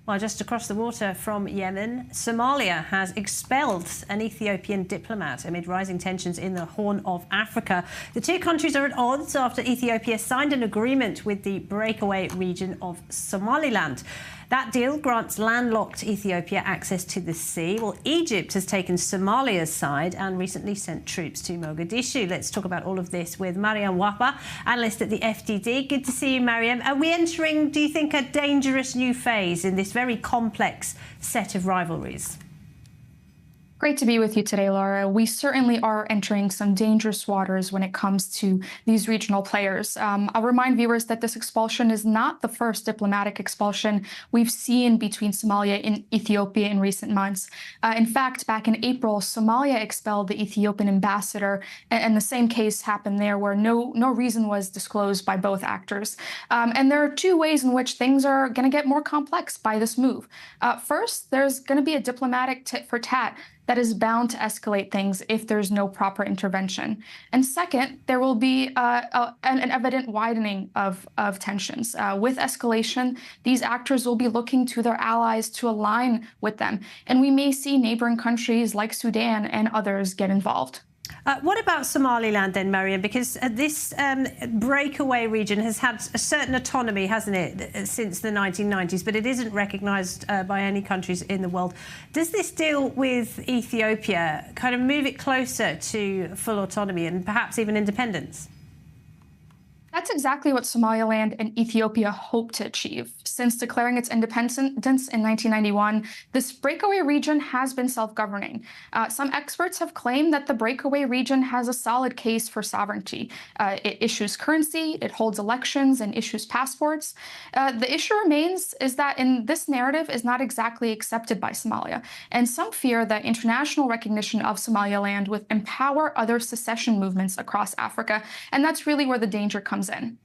Well, just across the water from Yemen, Somalia has expelled an Ethiopian diplomat amid rising tensions in the Horn of Africa. The two countries are at odds after Ethiopia signed an agreement with the breakaway region of Somaliland. That deal grants landlocked Ethiopia access to the sea. Well, Egypt has taken Somalia's side and recently sent troops to Mogadishu. Let's talk about all of this with Mariam Wapa, analyst at the FDD. Good to see you, Mariam. Are we entering, do you think, a dangerous new phase in this very complex set of rivalries? Great to be with you today, Laura. We certainly are entering some dangerous waters when it comes to these regional players. I'll remind viewers that this expulsion is not the first diplomatic expulsion we've seen between Somalia and Ethiopia in recent months. In fact, back in April, Somalia expelled the Ethiopian ambassador, and the same case happened there where no reason was disclosed by both actors. And there are two ways in which things are going to get more complex by this move. First, there's going to be a diplomatic tit for tat that is bound to escalate things if there's no proper intervention. And second, there will be an evident widening of tensions. With escalation, these actors will be looking to their allies to align with them. And we may see neighboring countries like Sudan and others get involved. What about Somaliland then, Mariam? Because this breakaway region has had a certain autonomy, hasn't it, since the 1990s, but it isn't recognised by any countries in the world. Does this deal with Ethiopia kind of move it closer to full autonomy and perhaps even independence? That's exactly what Somaliland and Ethiopia hope to achieve. Since declaring its independence in 1991, this breakaway region has been self-governing. Some experts have claimed that the breakaway region has a solid case for sovereignty. It issues currency, it holds elections, and issues passports. The issue remains is that this narrative is not exactly accepted by Somalia, and some fear that international recognition of Somaliland would empower other secession movements across Africa, and that's really where the danger comes in.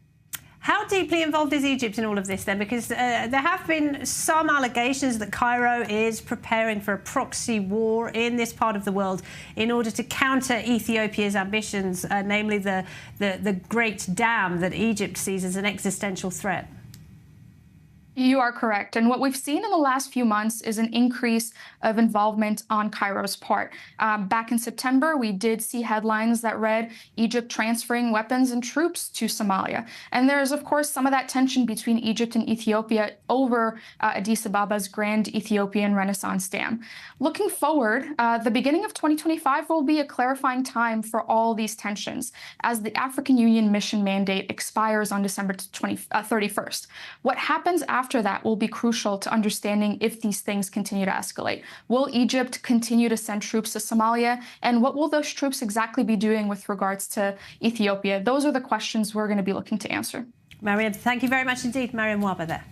How deeply involved is Egypt in all of this then? Because there have been some allegations that Cairo is preparing for a proxy war in this part of the world in order to counter Ethiopia's ambitions, namely the Great Dam that Egypt sees as an existential threat. You are correct. And what we've seen in the last few months is an increase of involvement on Cairo's part. Back in September, we did see headlines that read Egypt transferring weapons and troops to Somalia. And there's, of course, some of that tension between Egypt and Ethiopia over Addis Ababa's Grand Ethiopian Renaissance Dam. Looking forward, the beginning of 2025 will be a clarifying time for all these tensions as the African Union mission mandate expires on December 31st. What happens after that will be crucial to understanding if these things continue to escalate. Will Egypt continue to send troops to Somalia? And what will those troops exactly be doing with regards to Ethiopia? Those are the questions we're going to be looking to answer. Mariam, thank you very much indeed. Mariam Waba there.